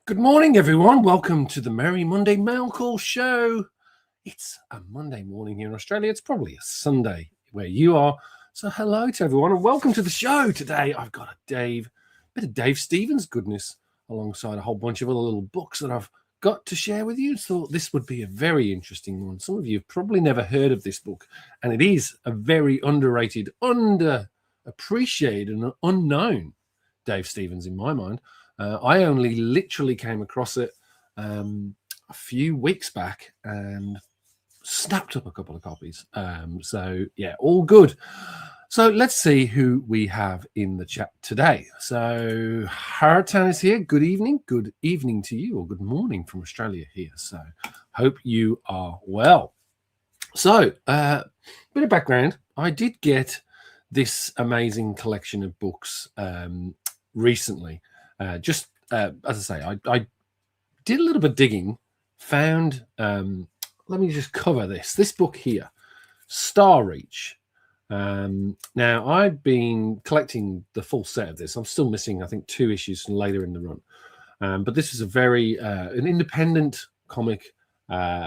Good morning, everyone. Welcome to the Merry Monday Mail Call Show. It's a Monday morning here in Australia. It's probably a Sunday where you are. So hello to everyone and welcome to the show. Today I've got a bit of Dave Stevens goodness alongside a whole bunch of other little books that I've got to share with you. Thought this would be a very interesting one. Some of you have probably never heard of this book, and it is a very underrated, underappreciated and unknown Dave Stevens in my mind. I only literally came across it a few weeks back and snapped up a couple of copies. So, yeah, all good. So let's see who we have in the chat today. So Hartan is here. Good evening. Good evening to you, or good morning from Australia here. So hope you are well. So bit of background. I did get this amazing collection of books recently. As I say, I did a little bit of digging, found, let me just cover this book here, Star Reach. Now, I've been collecting the full set of this. I'm still missing, I think, 2 issues from later in the run. But this is a very, an independent comic,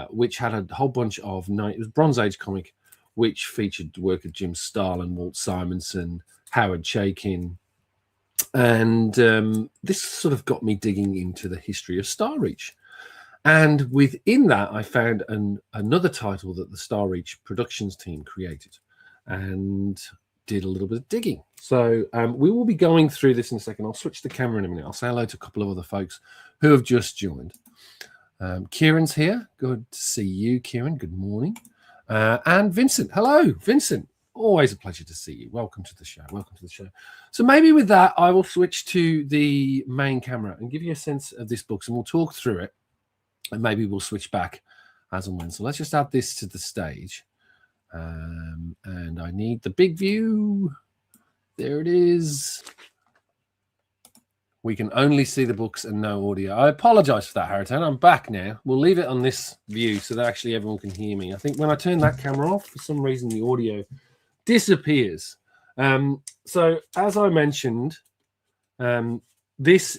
which had a whole bunch of, it was Bronze Age comic, which featured the work of Jim Stahl and Walt Simonson, Howard Chaykin. And this sort of got me digging into the history of Star Reach. And within that, I found another title that the Star Reach productions team created and did a little bit of digging. So we will be going through this in a second. I'll switch the camera in a minute. I'll say hello to a couple of other folks who have just joined. Kieran's here. Good to see you, Kieran. Good morning. And Vincent. Hello, Vincent. Always a pleasure to see you. Welcome to the show. Welcome to the show. So maybe with that, I will switch to the main camera and give you a sense of this book, and we'll talk through it. And maybe we'll switch back as and when. So let's just add this to the stage. And I need the big view. There it is. We can only see the books and no audio. I apologize for that, Harriton. I'm back now. We'll leave it on this view so that actually everyone can hear me. I think when I turn that camera off, for some reason, the audio disappears. So as I mentioned, this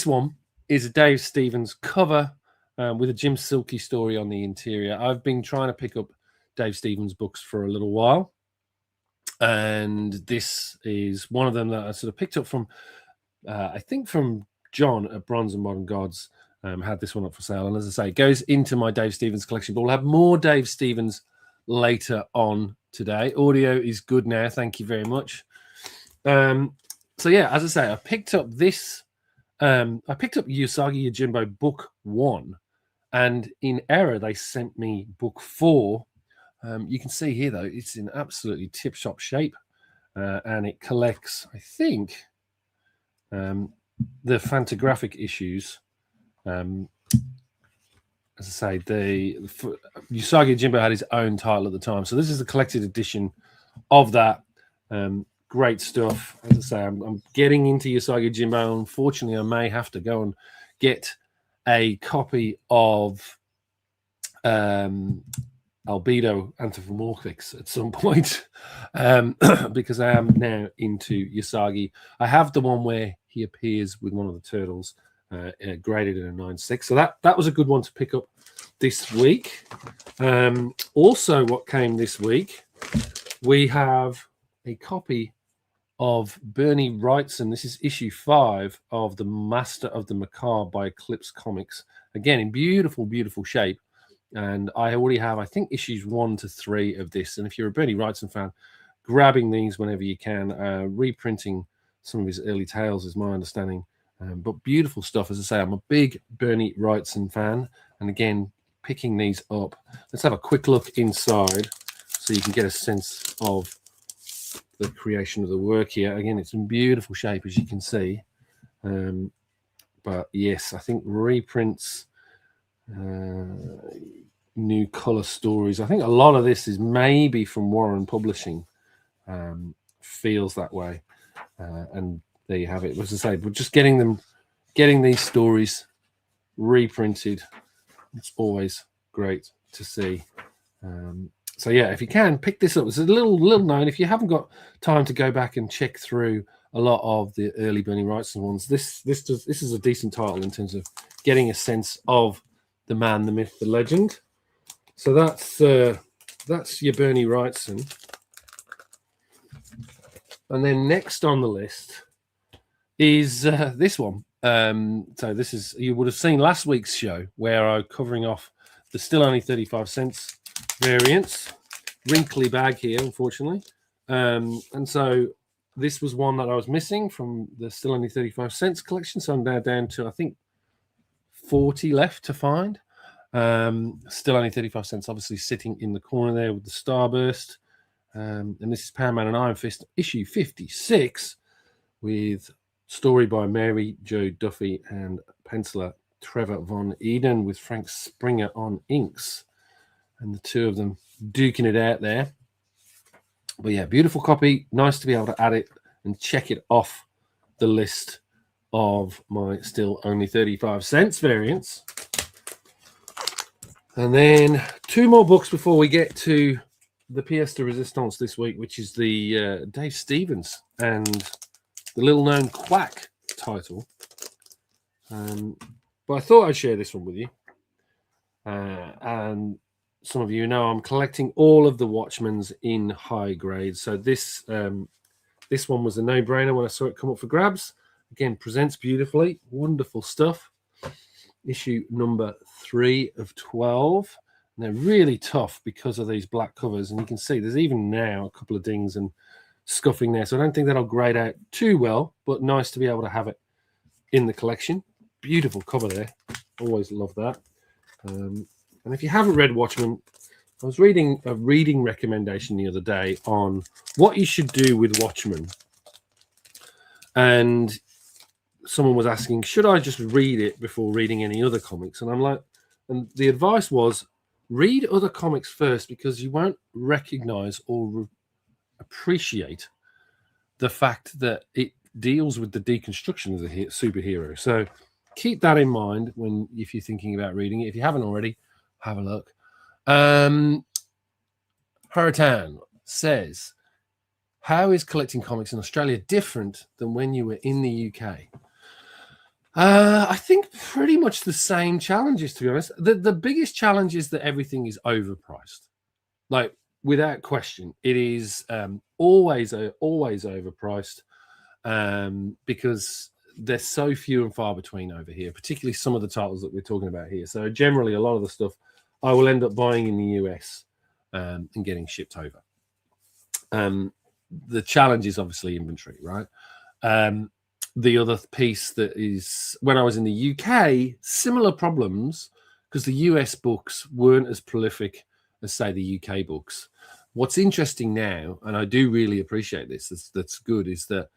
one is a Dave Stevens cover with a Jim Silky story on the interior. I've been trying to pick up Dave Stevens books for a little while, and this is one of them that I sort of picked up from I think from John at Bronze and Modern Gods. Had this one up for sale, and as I say, it goes into my Dave Stevens collection, but we'll have more Dave Stevens later on today. Audio is good now, thank you very much. So yeah, as I say, I picked up this. I picked up Usagi Yojimbo book 1, and in error they sent me book 4. You can see here though, it's in absolutely tip-top shape, and it collects, I think, the Fantagraphic issues. As I say, Usagi Yojimbo had his own title at the time. So this is a collected edition of that. Great stuff. As I say, I'm getting into Usagi Yojimbo. Unfortunately, I may have to go and get a copy of Albedo Anthropomorphics at some point because I am now into Usagi. I have the one where he appears with one of the turtles, graded in a 9.6. So that was a good one to pick up this week. Also, what came this week, we have a copy of Bernie Wrightson. This is issue 5 of The Master of the Macabre by Eclipse Comics. Again, in beautiful, beautiful shape. And I already have, I think, issues 1 to 3 of this. And if you're a Bernie Wrightson fan, grabbing these whenever you can. Reprinting some of his early tales is my understanding. But beautiful stuff. As I say, I'm a big Bernie Wrightson fan. And again, picking these up. Let's have a quick look inside so you can get a sense of the creation of the work here. Again, it's in beautiful shape, as you can see. But yes, I think reprints, new color stories. I think a lot of this is maybe from Warren Publishing. Feels that way. And there you have it. As I say, we're just getting these stories reprinted. It's always great to see. So yeah, if you can pick this up, it's a little known. If you haven't got time to go back and check through a lot of the early Bernie Wrightson ones, this is a decent title in terms of getting a sense of the man, the myth, the legend. So that's your Bernie Wrightson. And then next on the list is this one. So this is, you would have seen last week's show where I'm covering off the still only 35 cents variants. Wrinkly bag here, unfortunately. And so this was one that I was missing from the still only 35 cents collection. So I'm now down to, I think, 40 left to find. Still only 35 cents, obviously sitting in the corner there with the Starburst. And this is Power Man and Iron Fist, issue 56, with story by Mary Jo Duffy and penciler Trevor Von Eden, with Frank Springer on inks. And the two of them duking it out there. But yeah, beautiful copy. Nice to be able to add it and check it off the list of my still only 35 cents variants. And then two more books before we get to the pièce de résistance this week, which is the Dave Stevens and the little-known Quack title. But I thought I'd share this one with you. And some of you know I'm collecting all of the Watchmens in high grade. So this one was a no-brainer when I saw it come up for grabs. Again, presents beautifully. Wonderful stuff. Issue number 3 of 12. And they're really tough because of these black covers. And you can see there's even now a couple of dings and scuffing there. So I don't think that'll grade out too well, but nice to be able to have it in the collection. Beautiful cover there. Always love that. And if you haven't read Watchmen, I was reading a reading recommendation the other day on what you should do with Watchmen. And someone was asking, should I just read it before reading any other comics? And I'm like, and the advice was, read other comics first, because you won't recognize or appreciate the fact that it deals with the deconstruction of the superhero. So keep that in mind if you're thinking about reading it. If you haven't already, have a look. Hurritan says, how is collecting comics in Australia different than when you were in the UK? I think pretty much the same challenges, to be honest. The biggest challenge is that everything is overpriced. Like, without question, it is always overpriced because they're so few and far between over here, particularly some of the titles that we're talking about here. So generally, a lot of the stuff I will end up buying in the US and getting shipped over. The challenge is obviously inventory, right? The other piece that is, when I was in the UK, similar problems, because the US books weren't as prolific as, say, the UK books. What's interesting now, and I do really appreciate this, that's good, is that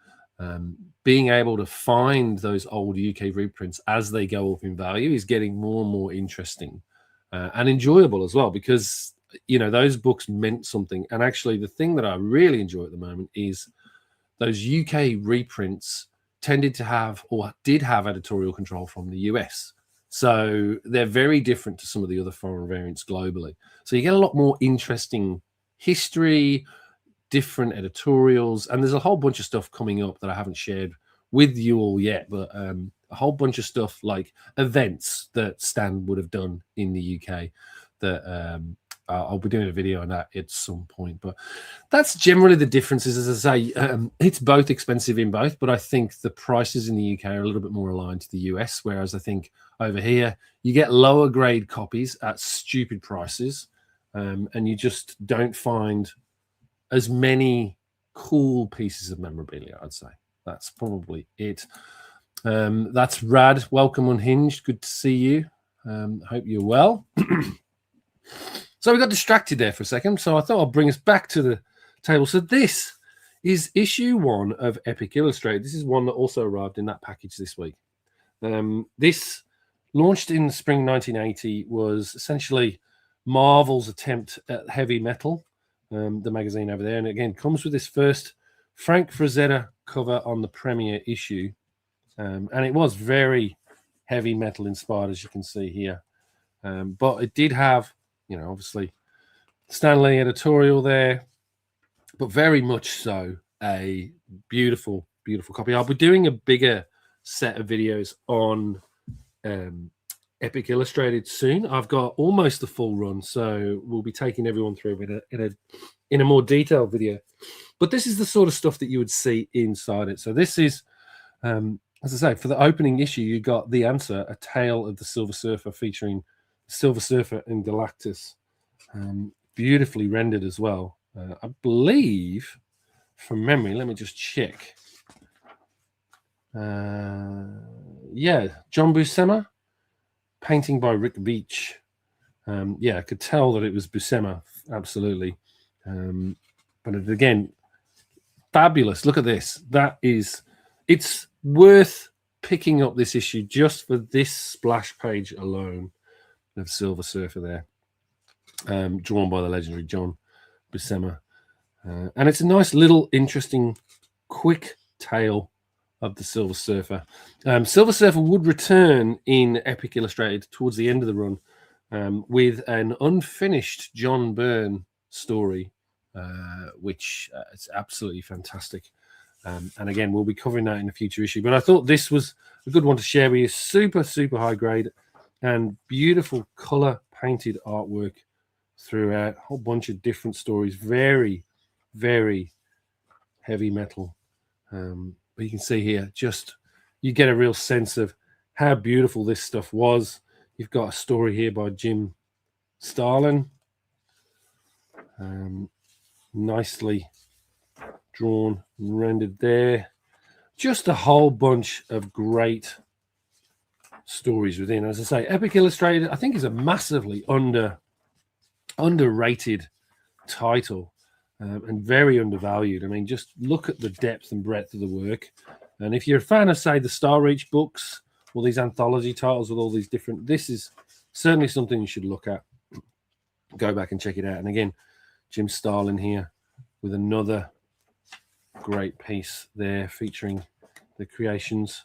being able to find those old UK reprints as they go up in value is getting more and more interesting and enjoyable as well, because, you know, those books meant something. And actually, the thing that I really enjoy at the moment is those UK reprints tended to have, or did have, editorial control from the US. So they're very different to some of the other foreign variants globally. So you get a lot more interesting history, different editorials, and there's a whole bunch of stuff coming up that I haven't shared with you all yet, but a whole bunch of stuff like events that Stan would have done in the UK that I'll be doing a video on that at some point. But that's generally the differences. As I say, it's both expensive in both, but I think the prices in the UK are a little bit more aligned to the US, whereas I think over here you get lower grade copies at stupid prices, and you just don't find as many cool pieces of memorabilia, I'd say. That's probably it. That's Rad. Welcome, Unhinged. Good to see you. Hope you're well. So we got distracted there for a second, so I thought I'll bring us back to the table. So this is issue 1 of Epic Illustrated. This is one that also arrived in that package this week. This, launched in spring 1980, was essentially Marvel's attempt at heavy metal, the magazine over there. And again, comes with this first Frank Frazetta cover on the premiere issue. And it was very heavy metal inspired, as you can see here. But it did have, you know, obviously Stanley editorial there, but very much so a beautiful, beautiful copy. I'll be doing a bigger set of videos on Epic Illustrated soon. I've got almost the full run, so we'll be taking everyone through in a more detailed video. But this is the sort of stuff that you would see inside it. So this is, as I say, for the opening issue, you got The Answer, A Tale of the Silver Surfer, featuring Silver Surfer and Galactus. Beautifully rendered as well. I believe, from memory, let me just check. Yeah, John Buscema, painting by Rick Veitch. Yeah, I could tell that it was Buscema, absolutely. But again, fabulous. Look at this. It's worth picking up this issue just for this splash page alone of Silver Surfer there, drawn by the legendary John Buscema. And it's a nice little interesting quick tale of the Silver Surfer. Silver Surfer would return in Epic Illustrated towards the end of the run with an unfinished John Byrne story, which is absolutely fantastic. And again, we'll be covering that in a future issue. But I thought this was a good one to share with you. Super, super high grade and beautiful color painted artwork throughout. A whole bunch of different stories. Very, very heavy metal. But you can see here, just you get a real sense of how beautiful this stuff was. You've got a story here by Jim Starlin. Nicely drawn and rendered there. Just a whole bunch of great stories within. As I say, Epic Illustrated, I think, is a massively underrated title. And very undervalued. I mean, just look at the depth and breadth of the work. And if you're a fan of, say, the Star Reach books, all these anthology titles with all these different, this is certainly something you should look at. Go back and check it out. And again, Jim Starlin here with another great piece there featuring the creations.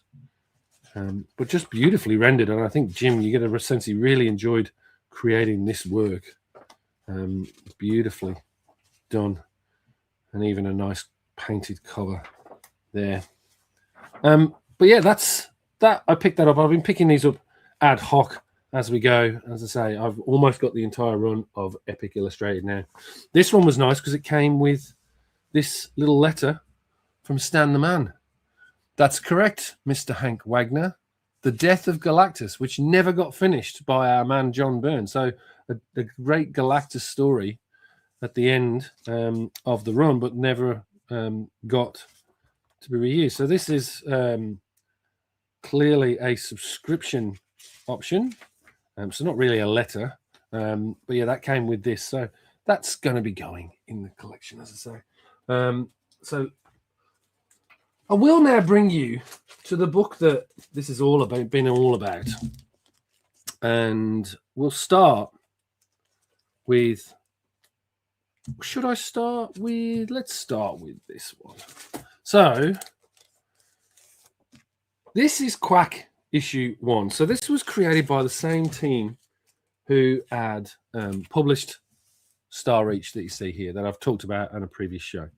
But just beautifully rendered. And I think, Jim, you get a sense he really enjoyed creating this work. Beautifully done, and even a nice painted cover there. But yeah, that's that. I picked that up. I've been picking these up ad hoc as we go. As I say, I've almost got the entire run of Epic Illustrated now. This one was nice because it came with this little letter from Stan the Man. That's correct, Mr. Hank Wagner. The Death of Galactus, which never got finished by our man John Byrne. So a great Galactus story at the end of the run, but never got to be reused. So this is clearly a subscription option. So not really a letter. But yeah, that came with this. So that's going to be going in the collection, as I say. So I will now bring you to the book that this is all about, been all about. And we'll start with... Should I start with... Let's start with this one. So, this is Quack issue 1. So, this was created by the same team who had published Star Reach that you see here, that I've talked about on a previous show.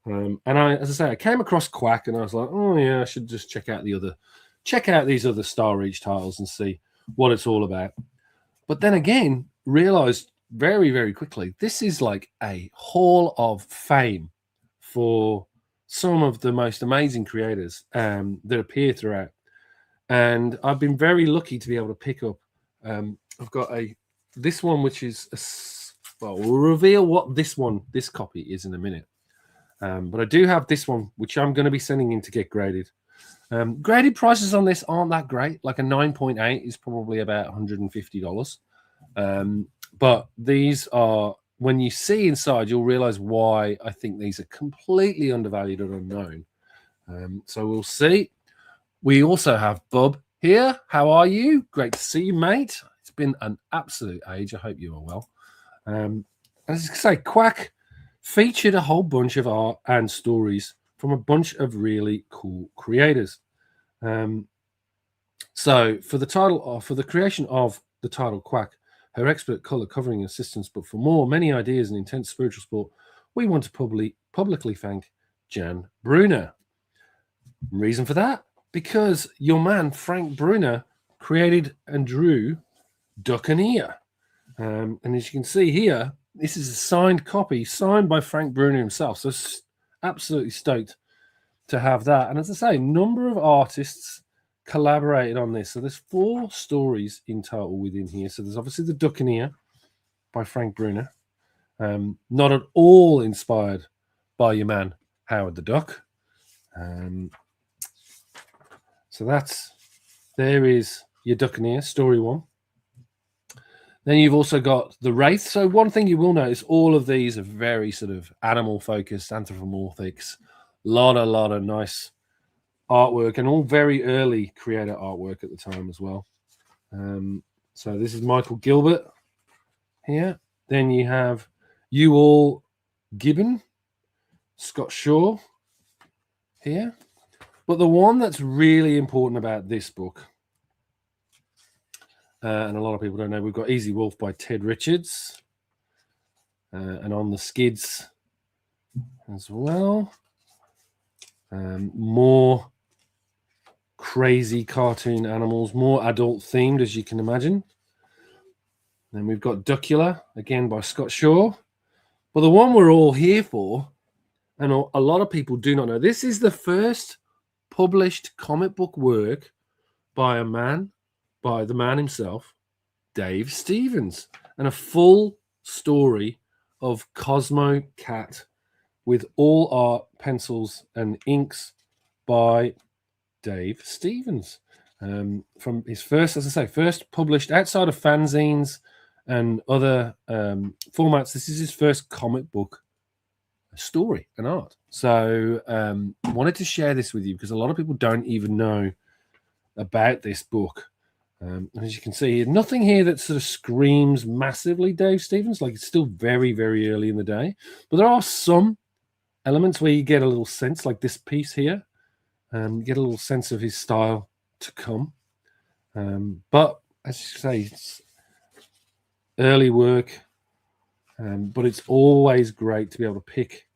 And as I say, I came across Quack and I was like, oh yeah, I should just check out these other Star Reach titles and see what it's all about. But then again, realized very, very quickly, this is like a hall of fame for some of the most amazing creators that appear throughout. And I've been very lucky to be able to pick up. I've got this one, which is well, we'll reveal what this copy is in a minute. But I do have this one, which I'm going to be sending in to get graded. Graded prices on this aren't that great. Like a 9.8 is probably about $150. But these are, when you see inside, you'll realize why I think these are completely undervalued and unknown. So we'll see. We also have Bub here. How are you? Great to see you, mate. It's been an absolute age. I hope you are well. As I say, Quack featured a whole bunch of art and stories from a bunch of really cool creators. So for the creation of the title Quack, her expert color covering assistance. But for more, many ideas and intense spiritual support, we want to publicly thank Jan Bruner. Reason for that? Because your man, Frank Bruner, created and drew Buccaneer. And as you can see here, this is a signed copy, signed by Frank Bruner himself. So absolutely stoked to have that. And as I say, number of artists collaborated on this. So there's 4 stories in total within here. So there's obviously the Buccaneer by Frank Bruner. Not at all inspired by your man, Howard the Duck. So there is your Buccaneer, story 1. Then you've also got the Wraith. So one thing you will notice, all of these are very sort of animal-focused, anthropomorphics. A lot of nice artwork, and all very early creator artwork at the time as well. So this is Michael Gilbert here. Then you have Ewell Gibbon, Scott Shaw here. But the one that's really important about this book, and a lot of people don't know, we've got Easy Wolf by Ted Richards, and on the skids as well. More crazy cartoon animals, more adult themed, as you can imagine. Then we've got Duckula, again by Scott Shaw. But the one we're all here for, and a lot of people do not know, this is the first published comic book work by the man himself, Dave Stevens, and a full story of Kosmo Cat with all art, pencils, and inks by Dave Stevens. From his first, as I say, first published outside of fanzines and other formats. This is his first comic book story and art. So I wanted to share this with you because a lot of people don't even know about this book. And as you can see, nothing here that sort of screams massively Dave Stevens. Like, it's still very, very early in the day. But there are some elements where you get a little sense, like this piece here. Get a little sense of his style to come. But as you say, it's early work. But it's always great to be able to pick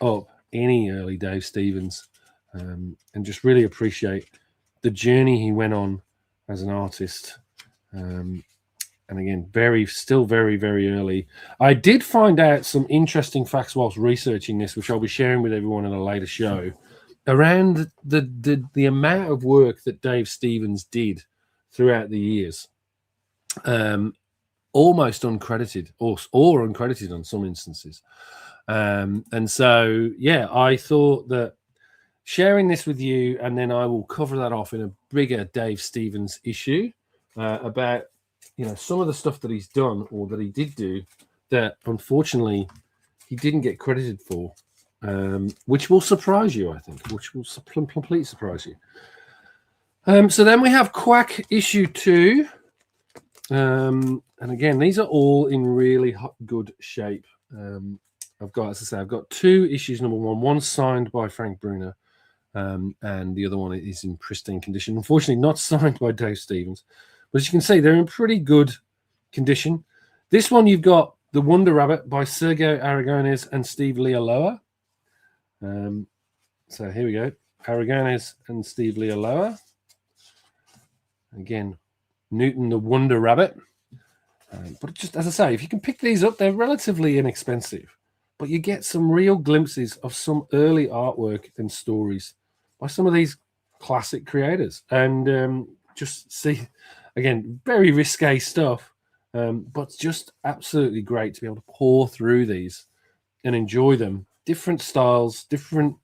up any early Dave Stevens and just really appreciate the journey he went on as an artist. And again, still very, very early. I did find out some interesting facts whilst researching this, which I'll be sharing with everyone in a later show, around the amount of work that Dave Stevens did throughout the years. Almost uncredited or uncredited on some instances. And so, yeah, I thought that sharing this with you, and then I will cover that off in a bigger Dave Stevens issue about, some of the stuff that he's done or that he did do that unfortunately he didn't get credited for, which will surprise you, I think, which will completely surprise you. So then we have Quack issue 2. And again, these are all in really good shape. I've got 2 issues. Number one signed by Frank Bruner, and the other one is in pristine condition. Unfortunately, not signed by Dave Stevens, but as you can see, they're in pretty good condition. This one, you've got The Wonder Rabbit by Sergio Aragonés and Steve Lealoa. So here we go, Aragonés and Steve Lealoa. Again, Newton the Wonder Rabbit. But just as I say, if you can pick these up, they're relatively inexpensive. But you get some real glimpses of some early artwork and stories by some of these classic creators. And just see, again, very risque stuff, but just absolutely great to be able to pour through these and enjoy them. Different styles, different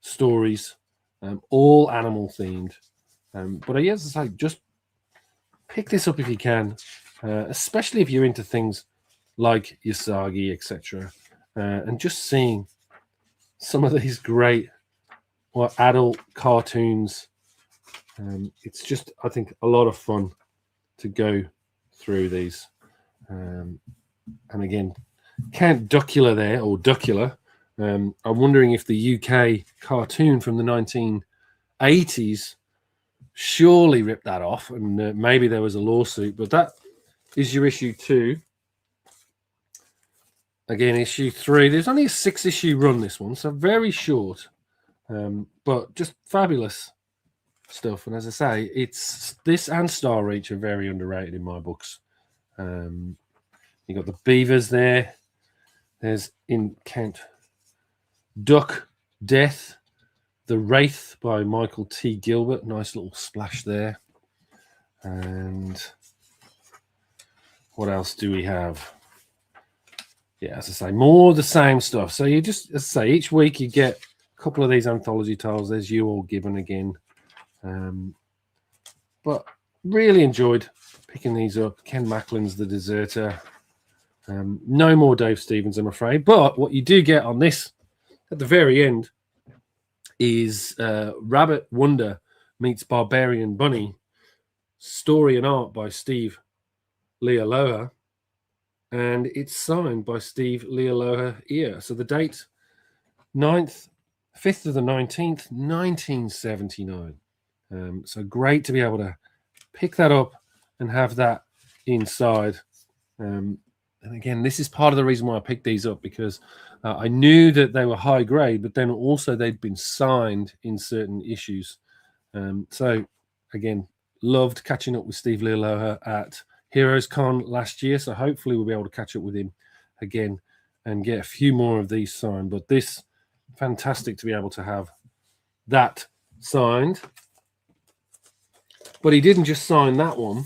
stories, all animal themed. But as I say, just pick this up if you can, especially if you're into things like Usagi, etc. And just seeing some of these great adult cartoons. It's just, I think, a lot of fun to go through these. And again, Count Duckula there, or Duckula. I'm wondering if the UK cartoon from the 1980s surely ripped that off, and maybe there was a lawsuit, but is your issue 2. Again, issue 3. There's only a 6-issue run, this one, so very short, but just fabulous stuff. And as I say, it's this and Star Reach are very underrated in my books. You got the beavers there. There's in Count Duck Death, The Wraith by Michael T. Gilbert. Nice little splash there. And what else do we have? Yeah, as I say, more of the same stuff. So you just, as I say, each week you get a couple of these anthology titles. There's You All Given again. But really enjoyed picking these up. Ken Macklin's The Deserter. No more Dave Stevens, I'm afraid. But what you do get on this at the very end is Rabbit Wonder meets Barbarian Bunny. Story and art by Steve Lealoha. And it's signed by Steve Lealoha here. So the date, 5th of the 19th, 1979. So great to be able to pick that up and have that inside. And again, this is part of the reason why I picked these up, because I knew that they were high grade, but then also they'd been signed in certain issues. So again, loved catching up with Steve Lealoha at Heroes Con last year, so hopefully we'll be able to catch up with him again and get a few more of these signed. But this, fantastic to be able to have that signed. But he didn't just sign that one.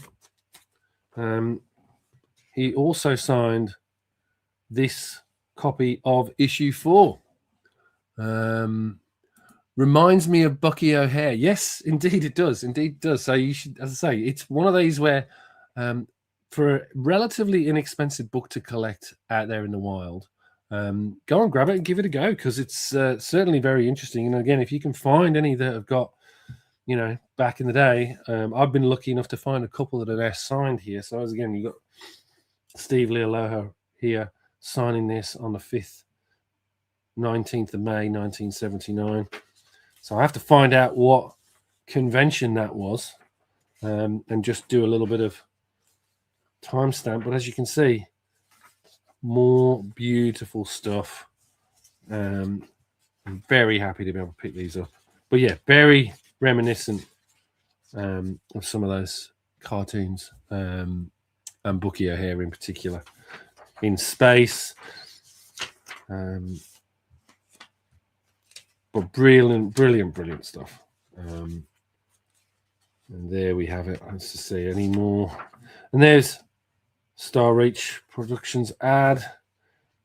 He also signed this copy of issue 4. Reminds me of Bucky O'Hare. Yes, indeed it does. Indeed it does. So you should, as I say, it's one of these where for a relatively inexpensive book to collect out there in the wild, go and grab it and give it a go, because it's certainly very interesting. And again, if you can find any that have got, you know, back in the day, I've been lucky enough to find a couple that are signed here. So as again, you got Steve Lealoha here signing this on the 19th of May, 1979. So I have to find out what convention that was, and just do a little bit of timestamp. But as you can see, more beautiful stuff. I'm very happy to be able to pick these up. But yeah, very reminiscent of some of those cartoons, and Bucky O'Hare in particular, in space. But brilliant stuff. And there we have it. Let's just see any more. And there's Star Reach Productions ad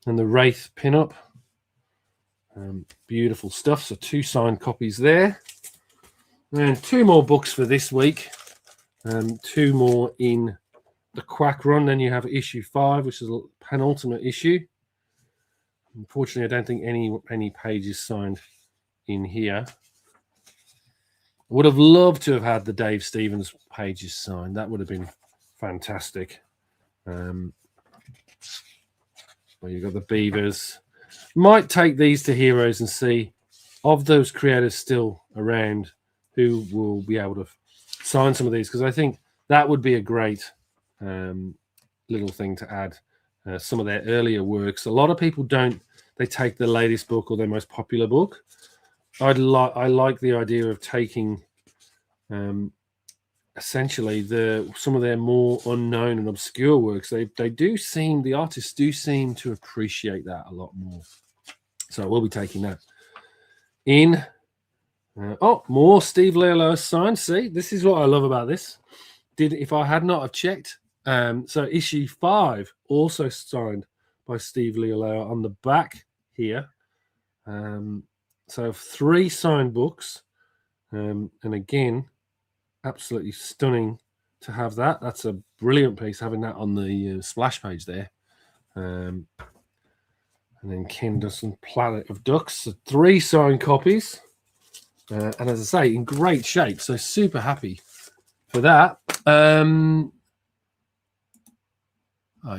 and the Wraith pinup. Beautiful stuff. So 2 signed copies there. And 2 more books for this week. 2 more in the Quack run. Then you have issue 5, which is a penultimate issue. Unfortunately, I don't think any pages signed in here. Would have loved to have had the Dave Stevens pages signed. That would have been fantastic. Well, you've got the Beavers. Might take these to Heroes and see, of those creators still around, who will be able to sign some of these, because I think that would be a great little thing to add. Some of their earlier works. A lot of people don't. They take the latest book or their most popular book. I like the idea of taking essentially some of their more unknown and obscure works. The artists do seem to appreciate that a lot more. So we'll be taking that in. More Steve Lealoha signed. See, this is what I love about this. If I had not have checked, so issue 5 also signed by Steve Lealoha on the back here. So 3 signed books, and again, absolutely stunning to have that. That's a brilliant piece, having that on the splash page there. And then Ken does some Planet of Ducks. So 3 signed copies, and as I say, in great shape. So super happy for that. I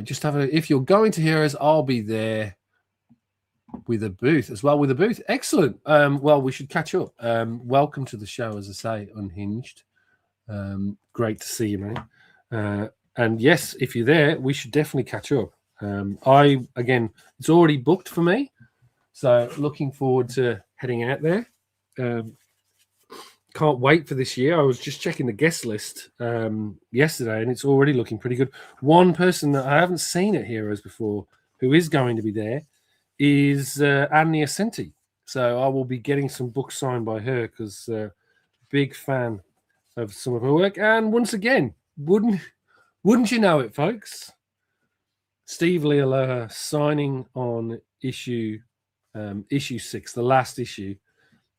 just have if you're going to Heroes, I'll be there with a booth as well. With a booth, excellent. Well, we should catch up. Welcome to the show, as I say, Unhinged. Great to see you, man. And yes, if you're there, we should definitely catch up. It's already booked for me, so looking forward to heading out there. Can't wait for this year. I was just checking the guest list yesterday, and it's already looking pretty good. One person that I haven't seen at Heroes before, who is going to be there, is Anne Ascenti. So I will be getting some books signed by her because big fan of some of her work. And once again, wouldn't you know it, folks? Steve Lealoha signing on issue 6, the last issue,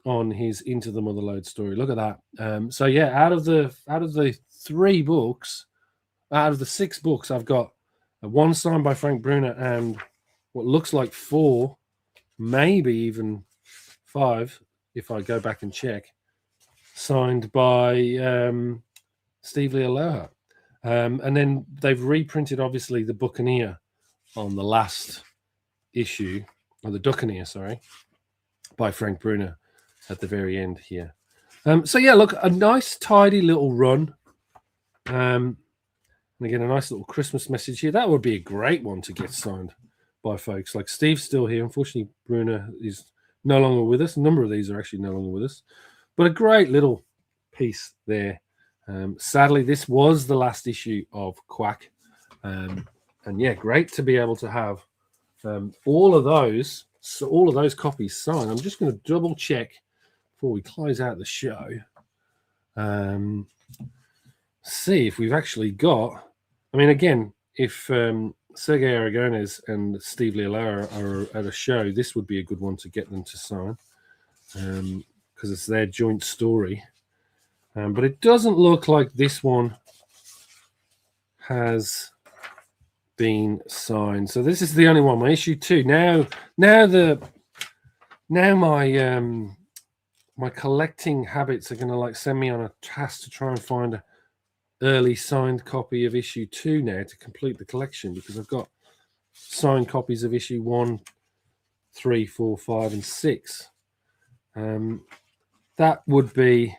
on his Into the Motherlode story. Look at that. So yeah, out of the 3 books, out of the 6 books, I've got one signed by Frank Brunner and what looks like 4, maybe even 5, if I go back and check, signed by Steve Lealoha. And then they've reprinted, obviously, the Buccaneer on the last issue, or the Duccaneer, sorry, by Frank Brunner at the very end here. So yeah, look, a nice tidy little run. And again, a nice little Christmas message here. That would be a great one to get signed by folks. Like Steve's still here. Unfortunately, Brunner is no longer with us. A number of these are actually no longer with us. But a great little piece there. Sadly, this was the last issue of Quack. And yeah, great to be able to have all of those copies signed. I'm just going to double check before we close out the show. See if we've actually got. I mean, again, if Sergei Aragones and Steve Lealoha are at a show, this would be a good one to get them to sign because it's their joint story. But it doesn't look like this one has been signed. So this is the only one. My issue 2. Now my collecting habits are going to like send me on a task to try and find an early signed copy of issue 2 now to complete the collection, because I've got signed copies of issue 1, 3, 4, 5, and 6. That would be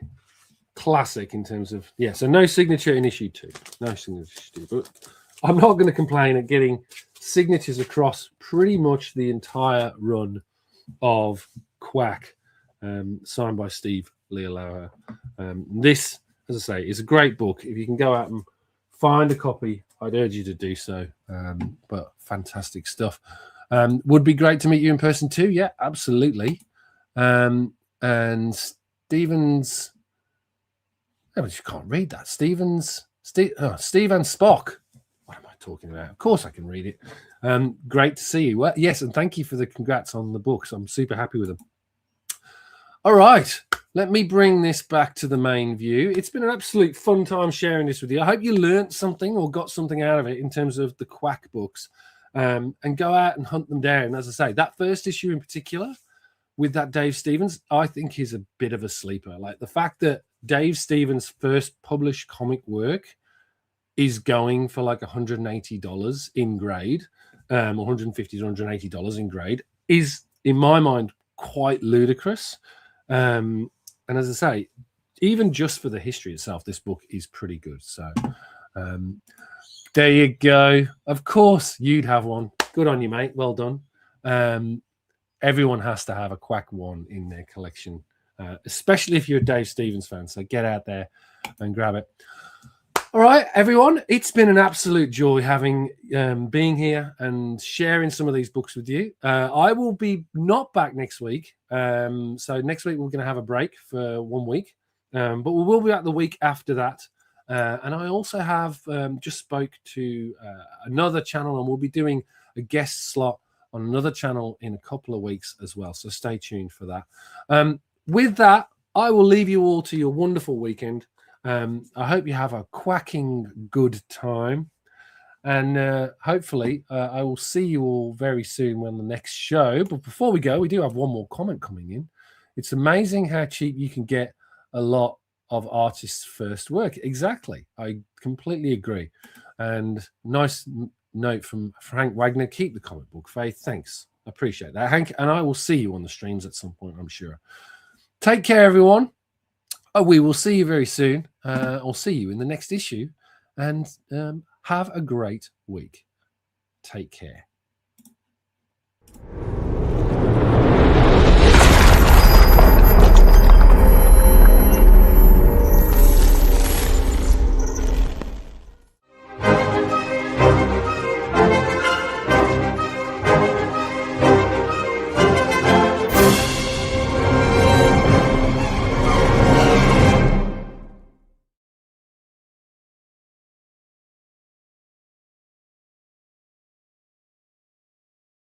classic in terms of, yeah, so no signature in issue 2. No signature in issue 2. But I'm not going to complain at getting signatures across pretty much the entire run of Quack, signed by Steve Lealoha. This, as I say, is a great book. If you can go out and find a copy, I'd urge you to do so. But fantastic stuff. Would be great to meet you in person too. Yeah, absolutely. And Stevens, oh, you can't read that. Steve and Spock. What am I talking about? Of course I can read it. Great to see you. Well, yes, and thank you for the congrats on the books. I'm super happy with them. All right, let me bring this back to the main view. It's been an absolute fun time sharing this with you. I hope you learned something or got something out of it in terms of the Quack books, and go out and hunt them down. As I say, that first issue in particular with that Dave Stevens, I think is a bit of a sleeper. Like the fact that Dave Stevens' first published comic work is going for like $180 in grade, $150 to $180 in grade, is in my mind quite ludicrous. And as I say, even just for the history itself, this book is pretty good. So there you go. Of course, you'd have one. Good on you, mate. Well done. Everyone has to have a Quack one in their collection, especially if you're a Dave Stevens fan. So get out there and grab it. All right, everyone. It's been an absolute joy having being here and sharing some of these books with you. I will be not back next week. So next week we're going to have a break for 1 week, but we will be back the week after that. And I also have just spoke to another channel, and we'll be doing a guest slot on another channel in a couple of weeks as well. So stay tuned for that. With that, I will leave you all to your wonderful weekend. I hope you have a quacking good time, and hopefully I will see you all very soon on the next show. But before we go, we do have one more comment coming in. It's amazing how cheap you can get a lot of artists' first work. Exactly. I completely agree. And nice note from Frank Wagner. Keep the comic book faith. Thanks. I appreciate that, Hank. And I will see you on the streams at some point, I'm sure. Take care, everyone. We will see you very soon. I'll see you in the next issue. And Have a great week. Take care.